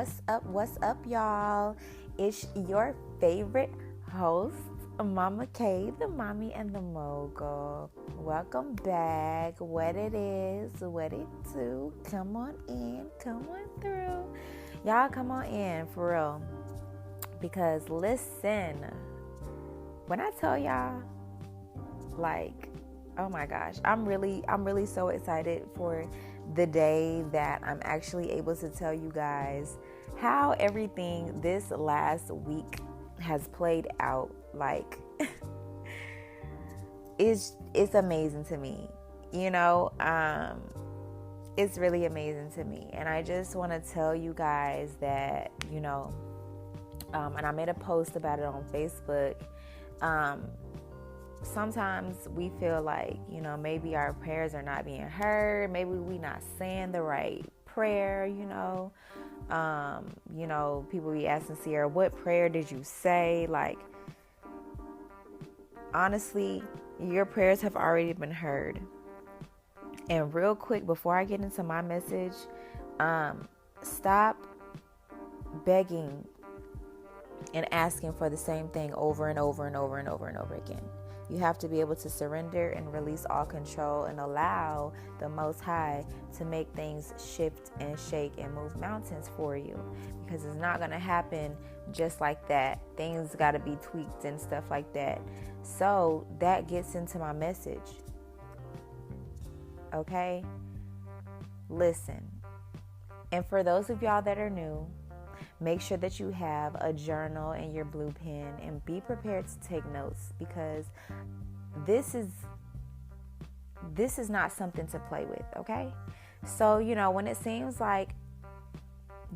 What's up, y'all? It's your favorite host, Mama K, the mommy and the mogul. Welcome back. What it is, what it do. Come on in, come on through. Y'all come on in, for real. Because listen, when I tell y'all, like, oh my gosh, I'm really so excited for the day that I'm actually able to tell you guys how everything this last week has played out. Like, it's amazing to me, it's really amazing to me. And I just want to tell you guys that, and I made a post about it on Facebook. Sometimes we feel like, maybe our prayers are not being heard. Maybe we not saying the right prayer, people be asking Sierra, what prayer did you say? Like, honestly, your prayers have already been heard. And real quick, before I get into my message, stop begging and asking for the same thing over and over and over and over and over again. You have to be able to surrender and release all control and allow the Most High to make things shift and shake and move mountains for you, because it's not going to happen just like that. Things got to be tweaked and stuff like that. So that gets into my message. Okay? Listen. And for those of y'all that are new, make sure that you have a journal and your blue pen and be prepared to take notes, because this is not something to play with, okay? So, when it seems like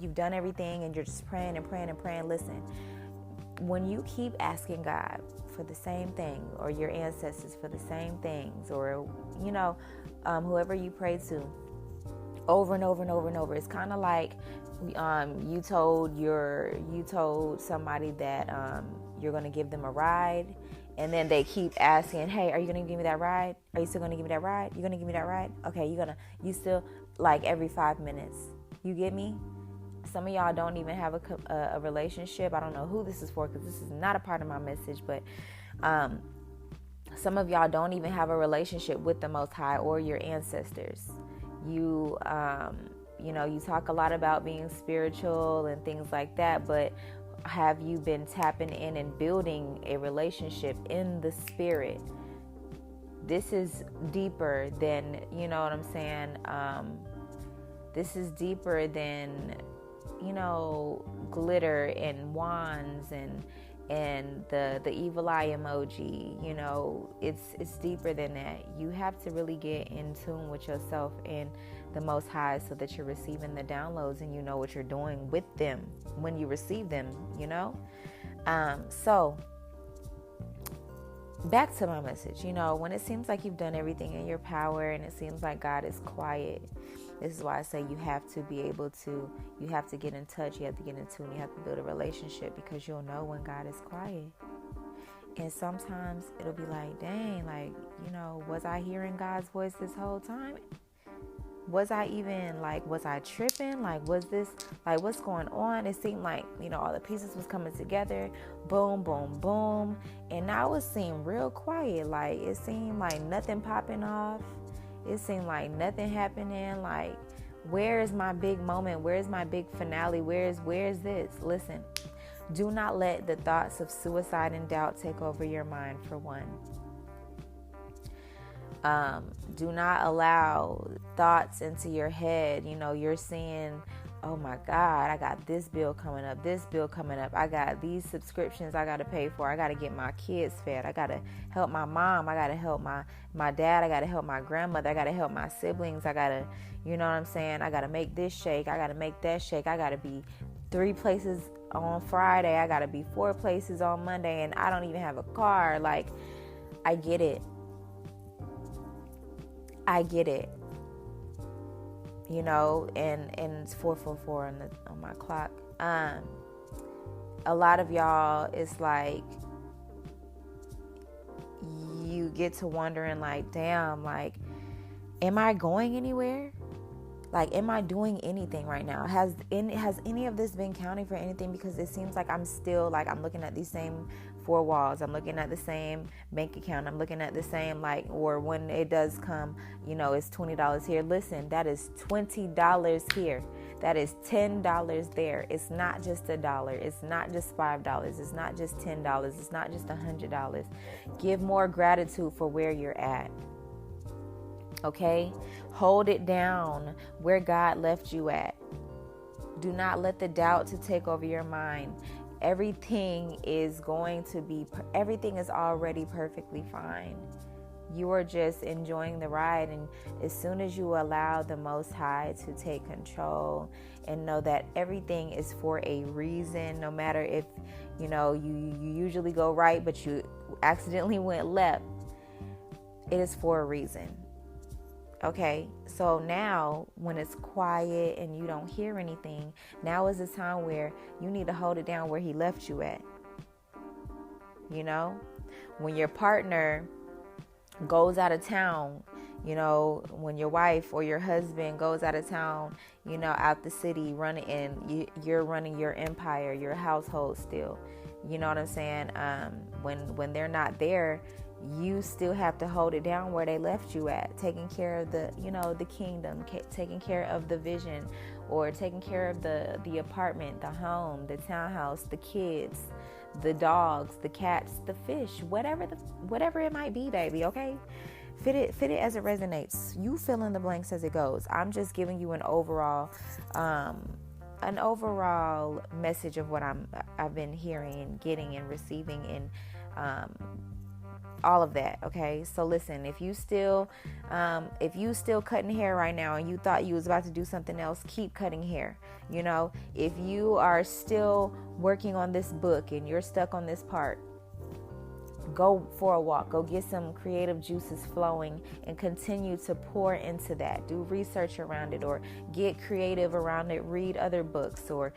you've done everything and you're just praying and praying and praying, listen, when you keep asking God for the same thing, or your ancestors for the same things, or, whoever you pray to, over and over and over and over, it's kind of like you told somebody that you're going to give them a ride, and then they keep asking, hey, are you going to give me that ride? Are you still going to give me that ride? You going to give me that ride? Okay, you still, like, every 5 minutes. You get me? Some of y'all don't even have a relationship. I don't know who this is for, because this is not a part of my message, but some of y'all don't even have a relationship with the Most High or your ancestors. You talk a lot about being spiritual and things like that, but have you been tapping in and building a relationship in the spirit? This is deeper than, this is deeper than, glitter and wands and the evil eye emoji. It's deeper than that. You have to really get in tune with yourself and the Most High, so that you're receiving the downloads and you know what you're doing with them when you receive them, So back to my message. When it seems like you've done everything in your power and it seems like God is quiet, this is why I say you have to get in touch, you have to get in tune, you have to build a relationship, because you'll know when God is quiet. And sometimes it'll be like, dang, like, was I hearing God's voice this whole time? Was I tripping? Like, was this, like, what's going on? It seemed like, all the pieces was coming together. Boom, boom, boom. And now it seemed real quiet. Like, it seemed like nothing popping off. It seemed like nothing happening. Like, where is my big moment? Where is my big finale? Where is this? Listen, do not let the thoughts of suicide and doubt take over your mind, for one. Do not allow thoughts into your head. You're seeing, oh my God, I got this bill coming up, I got these subscriptions I got to pay for, I got to get my kids fed, I got to help my mom, I got to help my dad, I got to help my grandmother, I got to help my siblings, I got to, I got to make this shake, I got to make that shake, I got to be 3 places on Friday, I got to be 4 places on Monday, and I don't even have a car. Like, I get it. And it's 4:44 on my clock. A lot of y'all, it's like you get to wondering, like, damn, like, am I going anywhere? Like, am I doing anything right now? Has any of this been counting for anything? Because it seems like I'm still, like, I'm looking at these same four walls. I'm looking at the same bank account. I'm looking at the same, like, or when it does come, it's $20 here. Listen, that is $20 here. That is $10 there. It's not just $1. It's not just $5. It's not just $10. It's not just $100. Give more gratitude for where you're at. Okay? Hold it down where God left you at. Do not let the doubt to take over your mind. Everything is already perfectly fine. You are just enjoying the ride, and as soon as you allow the Most High to take control and know that everything is for a reason, no matter if, you usually go right, but you accidentally went left, it is for a reason. Okay, so now when it's quiet and you don't hear anything, now is the time where you need to hold it down where he left you at. When your partner goes out of town, when your wife or your husband goes out of town, out the city running, and you're running your empire, your household still, you know what I'm saying? When they're not there, you still have to hold it down where they left you at, taking care of the kingdom, taking care of the vision, or taking care of the apartment, the home, the townhouse, the kids, the dogs, the cats, the fish, whatever it might be, baby. Okay, fit it as it resonates. You fill in the blanks as it goes. I'm just giving you an overall message of what I've been hearing and getting and receiving, and all of that. Okay, so listen, if you still cutting hair right now and you thought you was about to do something else, keep cutting hair. If you are still working on this book and you're stuck on this part, go for a walk, go get some creative juices flowing and continue to pour into that. Do research around it, or get creative around it. Read other books, or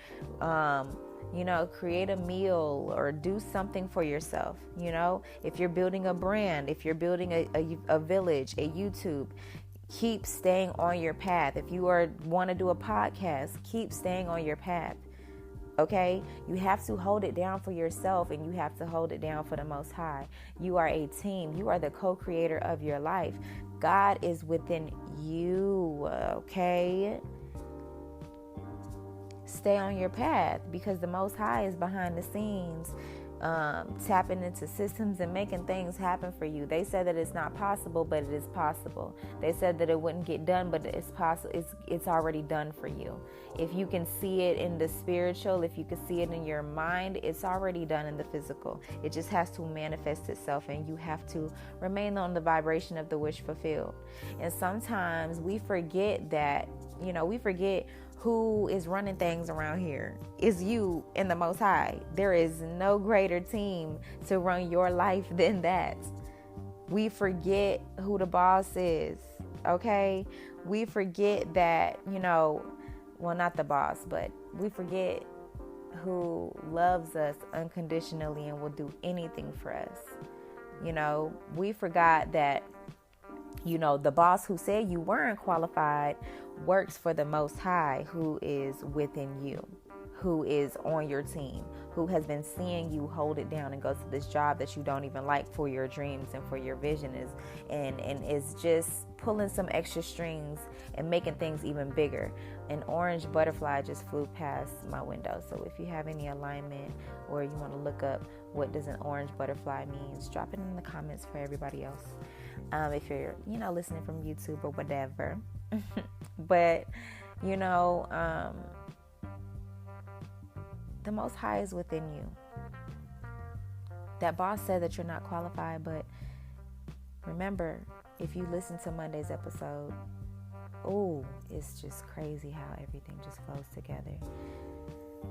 create a meal, or do something for yourself. If you're building a brand, if you're building a village, a YouTube, keep staying on your path. If you want to do a podcast, keep staying on your path. Okay? You have to hold it down for yourself, and you have to hold it down for the Most High. You are a team. You are the co-creator of your life. God is within you. Okay? Stay on your path, because the Most High is behind the scenes, tapping into systems and making things happen for you. They said that it's not possible, but it is possible. They said that it wouldn't get done, but it's possible. It's already done for you. If you can see it in the spiritual, if you can see it in your mind, it's already done in the physical. It just has to manifest itself, and you have to remain on the vibration of the wish fulfilled. And sometimes we forget that, we forget who is running things around here. Is you and the Most High. There is no greater team to run your life than that. We forget who the boss is, okay? We forget that, well, not the boss, but we forget who loves us unconditionally and will do anything for us. We forgot that, the boss who said you weren't qualified works for the Most High, who is within you, who is on your team, who has been seeing you hold it down and go to this job that you don't even like for your dreams and for your vision, and is just pulling some extra strings and making things even bigger. An orange butterfly just flew past my window. So if you have any alignment, or you want to look up what does an orange butterfly means, drop it in the comments for everybody else. If you're, listening from YouTube or whatever. But, the Most High is within you. That boss said that you're not qualified, but remember, if you listen to Monday's episode, it's just crazy how everything just flows together.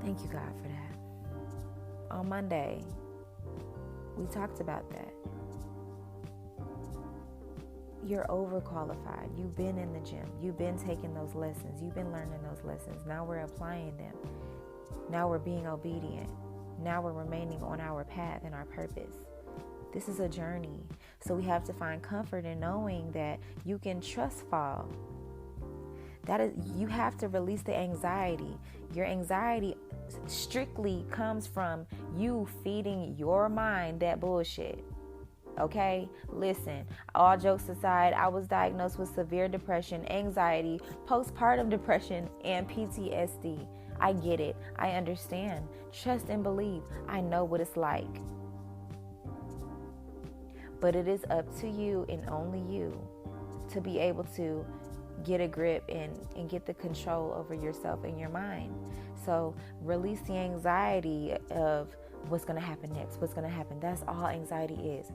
Thank you, God, for that. On Monday, we talked about that. You're overqualified. You've been in the gym. You've been taking those lessons. You've been learning those lessons. Now we're applying them. Now we're being obedient. Now we're remaining on our path and our purpose. This is a journey. So we have to find comfort in knowing that you can trust fall. You have to release the anxiety. Your anxiety strictly comes from you feeding your mind that bullshit. Okay, listen, all jokes aside, I was diagnosed with severe depression, anxiety, postpartum depression, and PTSD. I get it. I understand. Trust and believe. I know what it's like. But it is up to you and only you to be able to get a grip and get the control over yourself and your mind. So release the anxiety of what's going to happen next, what's going to happen. That's all anxiety is.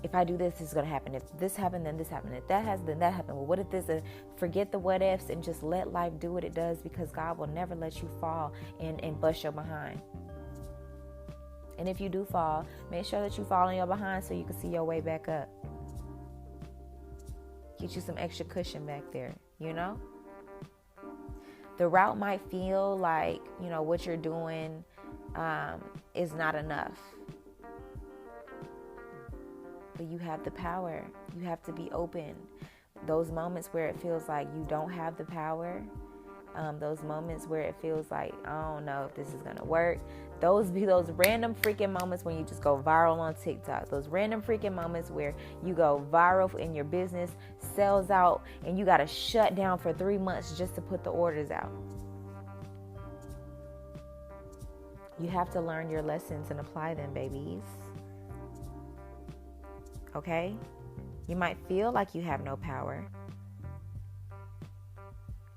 If I do this, this is going to happen. If this happened, then this happened. If that has, then that happened. Well, what if this? Forget the what ifs and just let life do what it does, because God will never let you fall and bust your behind. And if you do fall, make sure that you fall on your behind so you can see your way back up. Get you some extra cushion back there, you know? The route might feel like, what you're doing is not enough. But you have the power. You have to be open. Those moments where it feels like you don't have the power, those moments where it feels like, I don't know if this is going to work. Those be those random freaking moments when you just go viral on TikTok. Those random freaking moments where you go viral and your business sells out and you got to shut down for 3 months just to put the orders out. You have to learn your lessons and apply them, babies. Okay? You might feel like you have no power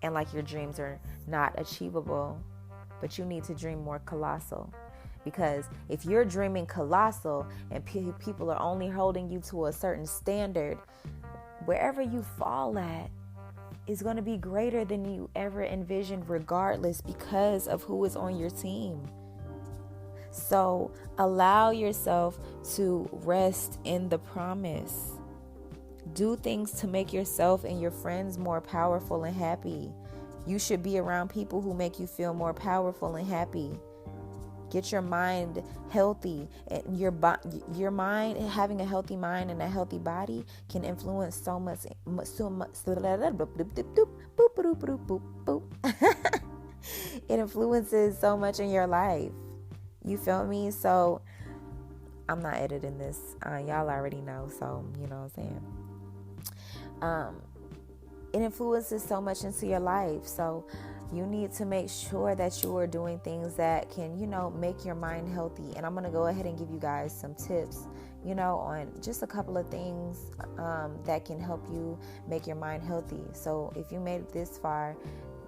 and like your dreams are not achievable, but you need to dream more colossal. Because if you're dreaming colossal and people are only holding you to a certain standard, wherever you fall at is going to be greater than you ever envisioned, regardless, because of who is on your team. So allow yourself to rest in the promise. Do things to make yourself and your friends more powerful and happy. You should be around people who make you feel more powerful and happy. Get your mind healthy. And your mind, having a healthy mind and a healthy body can influence so much. It influences so much in your life. You feel me? So I'm not editing this. Y'all already know. So you know what I'm saying. It influences so much into your life. So you need to make sure that you are doing things that can, make your mind healthy. And I'm going to go ahead and give you guys some tips, on just a couple of things that can help you make your mind healthy. So if you made it this far,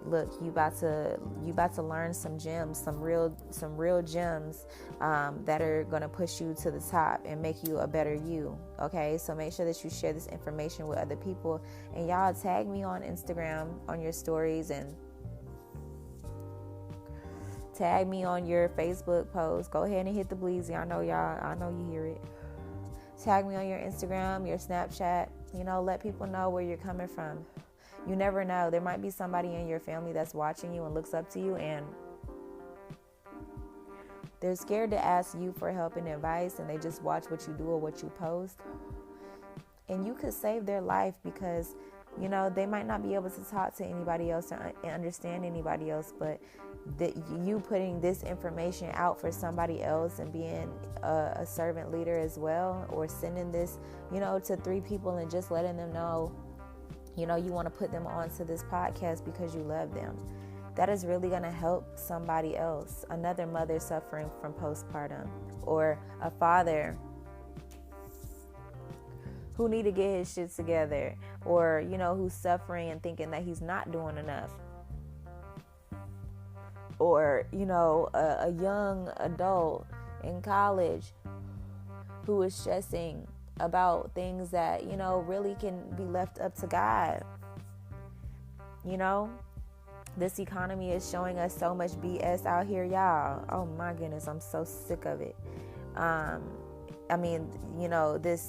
look, you about to learn some gems, some real gems that are going to push you to the top and make you a better you. Okay, so make sure that you share this information with other people, and y'all tag me on Instagram on your stories, and tag me on your Facebook post. Go ahead and hit the bleezy. I know you hear it. Tag me on your Instagram, your Snapchat. Let people know where you're coming from. You never know. There might be somebody in your family that's watching you and looks up to you, and they're scared to ask you for help and advice, and they just watch what you do or what you post. And you could save their life, because, they might not be able to talk to anybody else or understand anybody else, but you putting this information out for somebody else and being a servant leader as well, or sending this, to 3 people and just letting them know, you want to put them onto this podcast because you love them. That is really going to help somebody else, another mother suffering from postpartum, or a father who need to get his shit together, or, who's suffering and thinking that he's not doing enough. Or, a young adult in college who is stressing about things that, really can be left up to God. This economy is showing us so much BS out here, y'all. Oh my goodness, I'm so sick of it.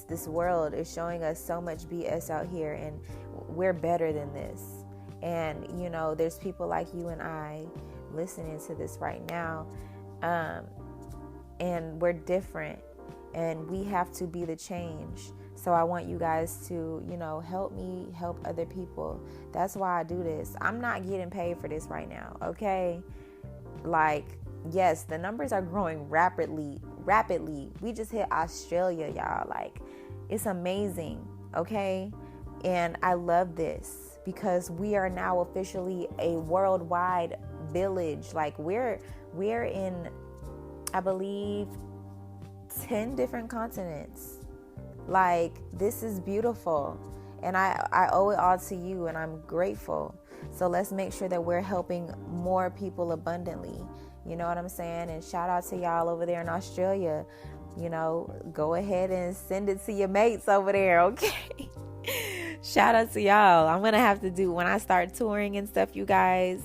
This world is showing us so much BS out here, and we're better than this. And, there's people like you and I listening to this right now. And we're different. And we have to be the change. So I want you guys to, help me help other people. That's why I do this. I'm not getting paid for this right now, okay? Like, yes, the numbers are growing rapidly. We just hit Australia, y'all. Like, it's amazing, okay? And I love this because we are now officially a worldwide village. Like, we're in, I believe, 10 different continents. Like, this is beautiful. And I owe it all to you, and I'm grateful. So let's make sure that we're helping more people abundantly. You know what I'm saying? And shout out to y'all over there in Australia. Go ahead and send it to your mates over there, okay? Shout out to y'all. I'm going to have to do, when I start touring and stuff, you guys,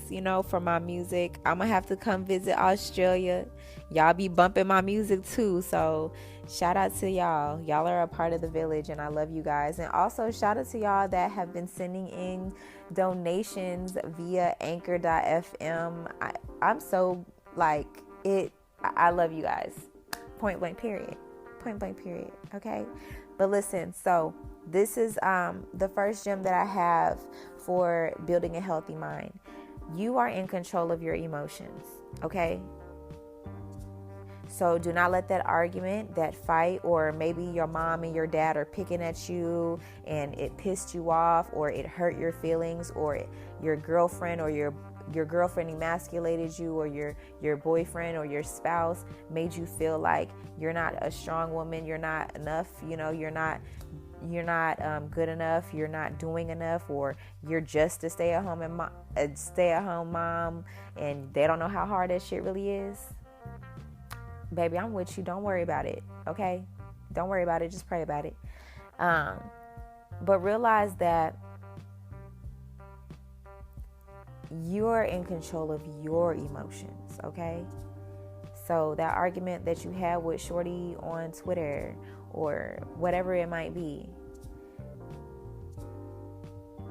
for my music, I'm going to have to come visit Australia. Y'all be bumping my music too. So shout out to y'all. Y'all are a part of the village, and I love you guys. And also shout out to y'all that have been sending in donations via anchor.fm. I'm so I love you guys. Point blank period. Okay. But listen, so this is the first gem that I have for building a healthy mind. You are in control of your emotions. Okay. So do not let that argument, that fight, or maybe your mom and your dad are picking at you and it pissed you off, or it hurt your feelings, or your girlfriend or your girlfriend emasculated you, or your boyfriend or your spouse made you feel like you're not a strong woman, you're not enough, you're not good enough, you're not doing enough, or you're just a stay-at-home mom, and they don't know how hard that shit really is. Baby, I'm with you. Don't worry about it, okay? Don't worry about it. Just pray about it. But realize that you're in control of your emotions, okay? So that argument that you had with Shorty on Twitter or whatever it might be,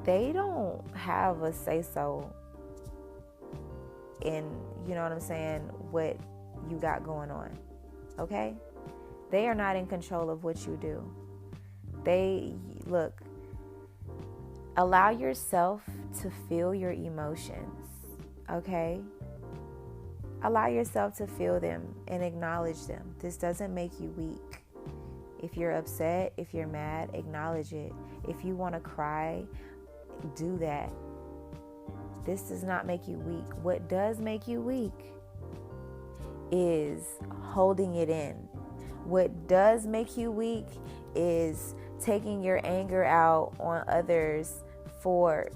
they don't have a say-so in, you know what I'm saying, what you got going on, okay? They are not in control of what you do. Look, allow yourself to feel your emotions, okay? Allow yourself to feel them and acknowledge them. This doesn't make you weak. If you're upset, if you're mad, acknowledge it. If you want to cry, do that. This does not make you weak. What does make you weak is holding it in. What does make you weak is taking your anger out on others, for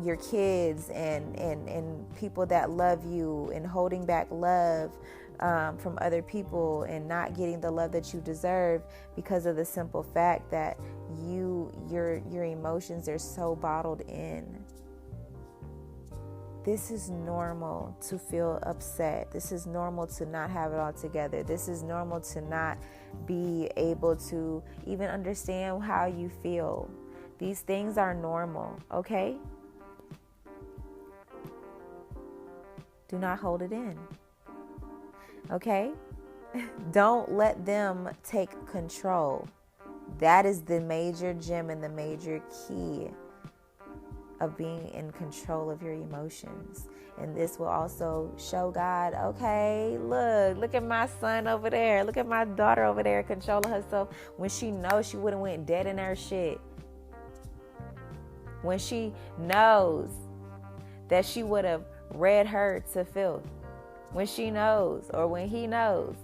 your kids and people that love you, and holding back love from other people, and not getting the love that you deserve because of the simple fact that your emotions are so bottled in. This is normal to feel upset. This is normal to not have it all together. This is normal to not be able to even understand how you feel. These things are normal, okay? Do not hold it in, okay? Don't let them take control. That is the major gem and the major key of being in control of your emotions. And this will also show God, okay, look at my son over there. Look at my daughter over there controlling herself when she knows she would have went dead in her shit. When she knows that she would have read her to filth. When she knows, or when he knows.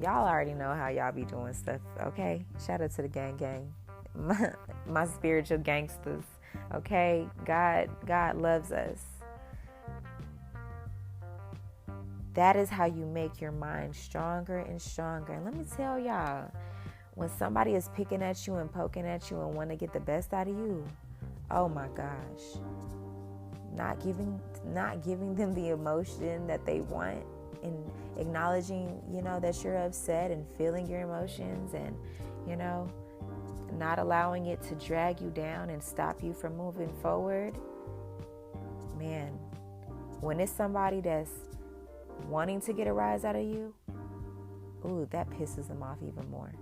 Y'all already know how y'all be doing stuff, okay? Shout out to the gang. My spiritual gangsters, okay? God loves us. That is how you make your mind stronger and stronger. And let me tell y'all, when somebody is picking at you and poking at you and want to get the best out of you, oh my gosh, not giving them the emotion that they want, and acknowledging, that you're upset and feeling your emotions, and, not allowing it to drag you down and stop you from moving forward. Man, when it's somebody that's wanting to get a rise out of you, ooh, that pisses them off even more.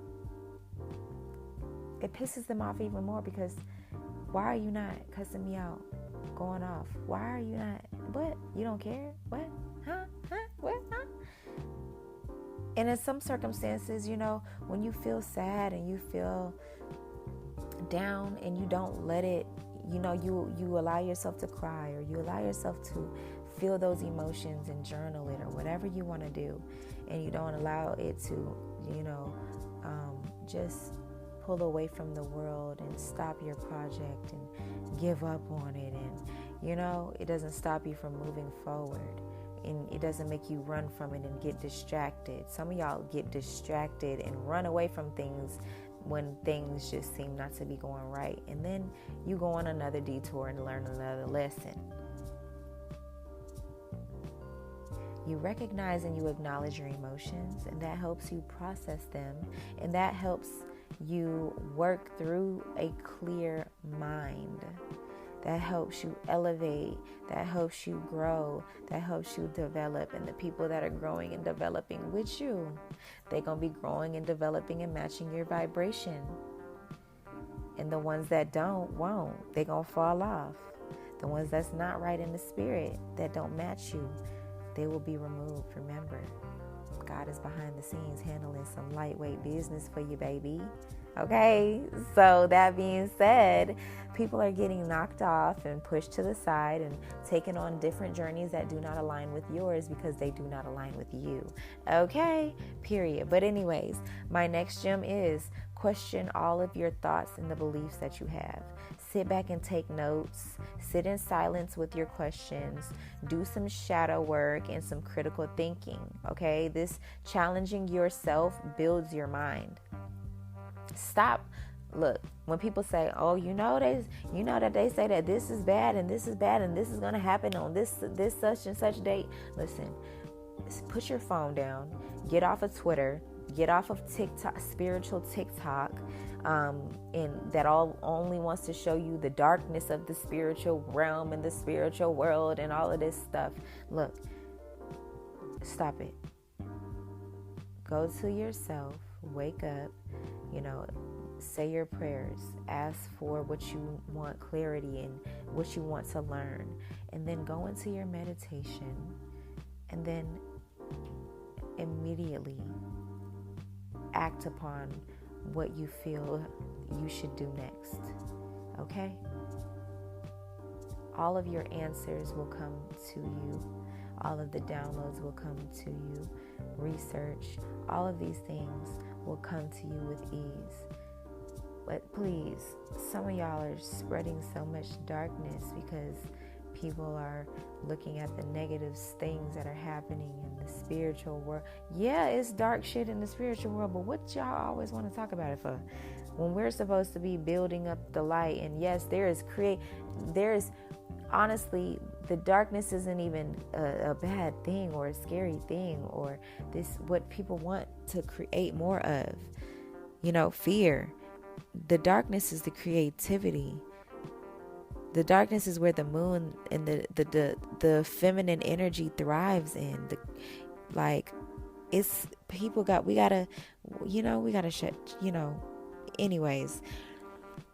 It pisses them off even more because why are you not cussing me out, going off? Why are you not? What? You don't care? What? Huh? What? Huh? And in some circumstances, when you feel sad and you feel down and you don't let it, you allow yourself to cry, or you allow yourself to feel those emotions and journal it, or whatever you want to do, and you don't allow it to, just pull away from the world and stop your project and give up on it. And, it doesn't stop you from moving forward. And it doesn't make you run from it and get distracted. Some of y'all get distracted and run away from things when things just seem not to be going right. And then you go on another detour and learn another lesson. You recognize and you acknowledge your emotions, and that helps you process them, and that helps you work through a clear mind. That helps you elevate, that helps you grow, that helps you develop. And the people that are growing and developing with you, they're going to be growing and developing and matching your vibration. And the ones that won't. They're going to fall off. The ones that's not right in the spirit, that don't match you, they will be removed. Remember, God is behind the scenes handling some lightweight business for you, baby. Okay, so that being said, people are getting knocked off and pushed to the side and taken on different journeys that do not align with yours because they do not align with you. Okay, period. But anyways, my next gem is question all of your thoughts and the beliefs that you have. Sit back and take notes. Sit in silence with your questions. Do some shadow work and some critical thinking. Okay, this challenging yourself builds your mind. Stop. Look, when people say, "Oh, that they say that this is bad and this is bad and this is going to happen on this such and such date." Listen, put your phone down. Get off of Twitter. Get off of TikTok, spiritual TikTok, and that only wants to show you the darkness of the spiritual realm and the spiritual world and all of this stuff. Look, stop it. Go to yourself. Wake up. Say your prayers, ask for what you want clarity in, what you want to learn, and then go into your meditation, and then immediately act upon what you feel you should do next. Okay? All of your answers will come to you. All of the downloads will come to you. Research, all of these things will come to you with ease. But please, some of y'all are spreading so much darkness because people are looking at the negative things that are happening in the spiritual world. Yeah, it's dark shit in the spiritual world, but what y'all always want to talk about it for? When we're supposed to be building up the light. And yes, there's honestly, the darkness isn't even a bad thing or a scary thing, or this what people want to create more of. Fear. The darkness is the creativity. The darkness is where the moon and the feminine energy thrives in. It's people we gotta shut. Anyways,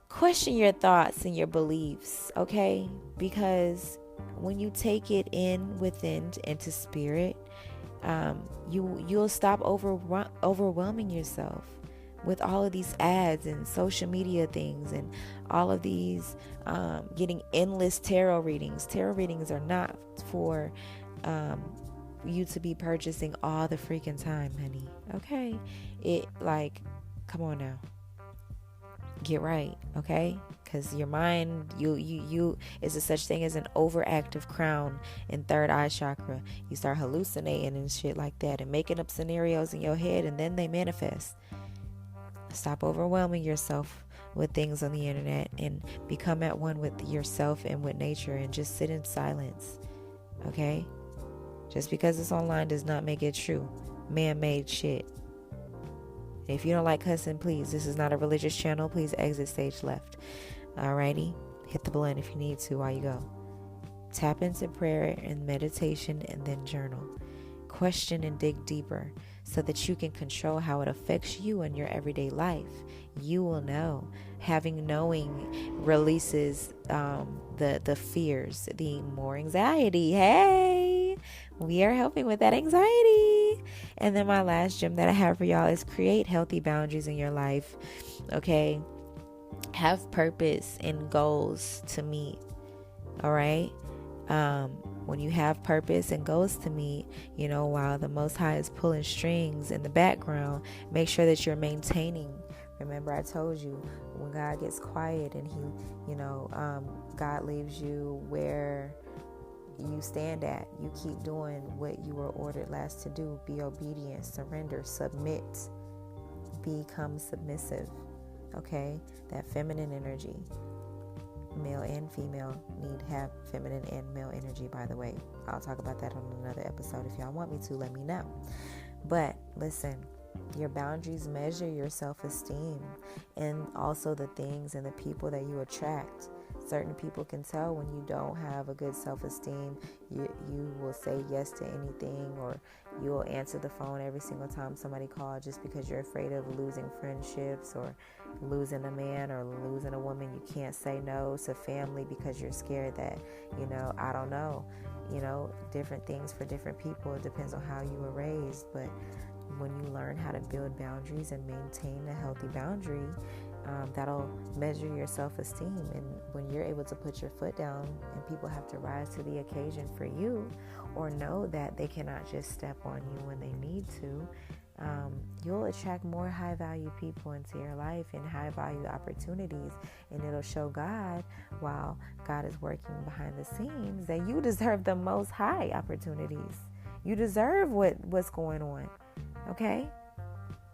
question your thoughts and your beliefs, okay? Because when you take it into spirit, you'll stop overwhelming yourself with all of these ads and social media things and all of these getting endless tarot readings. Tarot readings are not for you to be purchasing all the freaking time, honey. Okay? Come on now. Get right, okay? Because your mind, you is a such thing as an overactive crown and third eye chakra. You start hallucinating and shit like that and making up scenarios in your head, and then they manifest. Stop overwhelming yourself with things on the internet and become at one with yourself and with nature, and just sit in silence. Okay? Just because it's online does not make it true. Man-made shit. If you don't like cussing, please, this is not a religious channel. Please exit stage left. Alrighty? Hit the button if you need to while you go. Tap into prayer and meditation, and then journal. question and dig deeper so that you can control how it affects you in your everyday life. You will know. Having knowing releases the fears, the more anxiety. Hey, we are helping with that anxiety. And then my last gem that I have for y'all is create healthy boundaries in your life. Okay, have purpose and goals to meet. All right. When you have purpose and goals to meet, while the Most High is pulling strings in the background, make sure that you're maintaining. Remember, I told you, when God gets quiet and He, God leaves you where you stand at. You keep doing what you were ordered last to do. Be obedient, surrender, submit, become submissive. Okay, that feminine energy. Male and female need to have feminine and male energy, by the way. I'll talk about that on another episode. If y'all want me to, let me know. But listen, your boundaries measure your self-esteem and also the things and the people that you attract. Certain people can tell when you don't have a good self-esteem. You will say yes to anything, or you will answer the phone every single time somebody calls just because you're afraid of losing friendships or losing a man or losing a woman. You can't say no to family because you're scared that, I don't know, different things for different people. It depends on how you were raised. But when you learn how to build boundaries and maintain a healthy boundary, that'll measure your self-esteem. And when you're able to put your foot down and people have to rise to the occasion for you, or know that they cannot just step on you when they need to, you'll attract more high-value people into your life and high-value opportunities. And it'll show God, while God is working behind the scenes, that you deserve the most high opportunities. You deserve what's going on. Okay?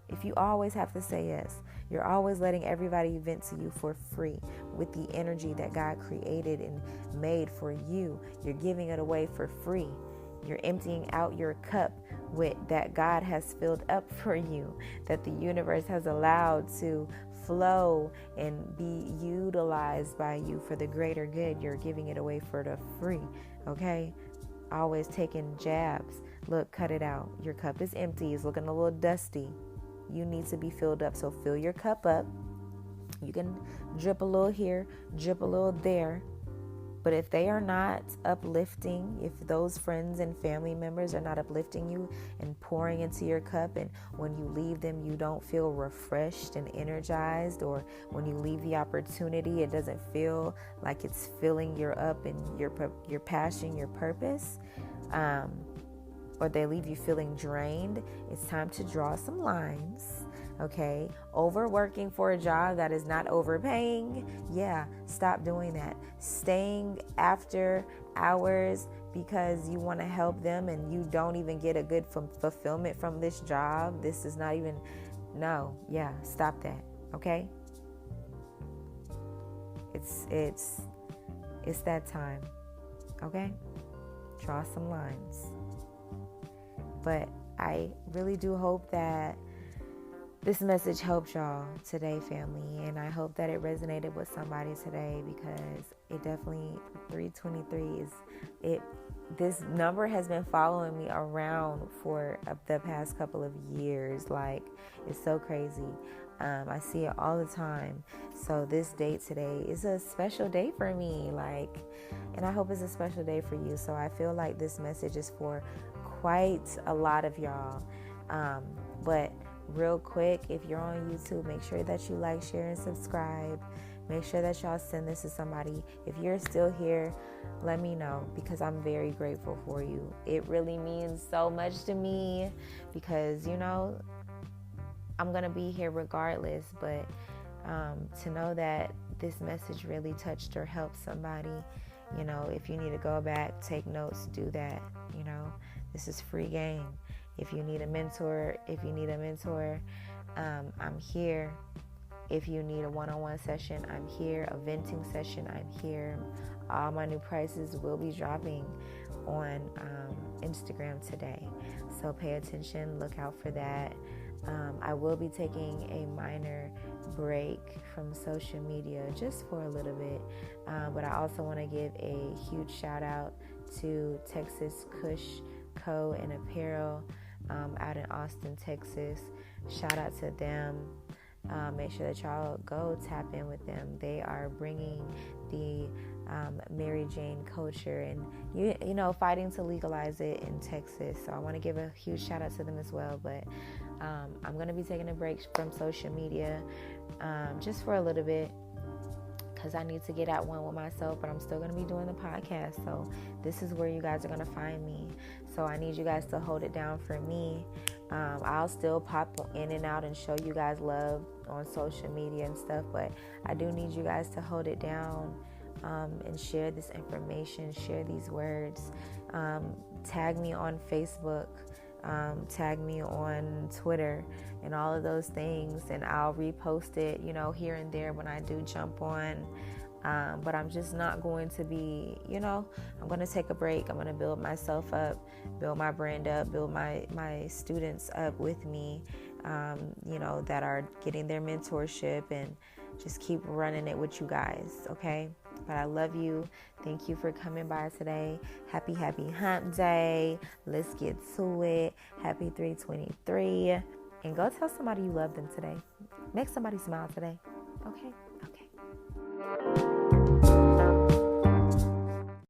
If you always have to say yes, you're always letting everybody vent to you for free with the energy that God created and made for you. You're giving it away for free. You're emptying out your cup with that God has filled up for you, that the universe has allowed to flow and be utilized by you for the greater good. You're giving it away for the free. Okay? Always taking jabs. Look, cut it out. Your cup is empty. It's looking a little dusty. You need to be filled up. So fill your cup up. You can drip a little here, drip a little there. But if they are not uplifting, if those friends and family members are not uplifting you and pouring into your cup, and when you leave them, you don't feel refreshed and energized, or when you leave the opportunity, it doesn't feel like it's filling your up and your passion, your purpose, or they leave you feeling drained, it's time to draw some lines. Okay, overworking for a job that is not overpaying, stop doing that. Staying after hours because you want to help them and you don't even get a good fulfillment from this job. This is not even, stop that. Okay, it's that time. Okay, draw some lines. But I really do hope that this message helped y'all today, family, and I hope that it resonated with somebody today, because it definitely, 323 this number has been following me around for the past couple of years. Like, it's so crazy. I see it all the time. So this date today is a special day for me, and I hope it's a special day for you. So I feel like this message is for quite a lot of y'all. But real quick, if you're on YouTube, make sure that you like, share, and subscribe. Make sure that y'all send this to somebody. If you're still here, let me know, because I'm very grateful for you. It really means so much to me, because, I'm going to be here regardless. But to know that this message really touched or helped somebody, if you need to go back, take notes, do that. This is free game. If you need a mentor, I'm here. If you need a one-on-one session, I'm here. A venting session, I'm here. All my new prices will be dropping on Instagram today. So pay attention, look out for that. I will be taking a minor break from social media just for a little bit. But I also want to give a huge shout out to Texas Kush Co. and Apparel out in Austin, Texas. Shout out to them. Make sure that y'all go tap in with them. They are bringing the Mary Jane culture and you know, fighting to legalize it in Texas. So I want to give a huge shout out to them as well. But I'm going to be taking a break from social media just for a little bit, because I need to get at one with myself, but I'm still going to be doing the podcast. So this is where you guys are going to find me. So I need you guys to hold it down for me. I'll still pop in and out and show you guys love on social media and stuff, but I do need you guys to hold it down and share this information, share these words. Tag me on Facebook, tag me on Twitter and all of those things, and I'll repost it, you know, here and there when I do jump on. But I'm just not going to be, you know, I'm going to take a break. I'm going to build myself up, build my brand up, build my students up with me, you know, that are getting their mentorship, and just keep running it with you guys, okay? But I love you. Thank you for coming by today. Happy hump day. Let's get to it. Happy 323. And go tell somebody you love them today. Make somebody smile today. Okay? Okay.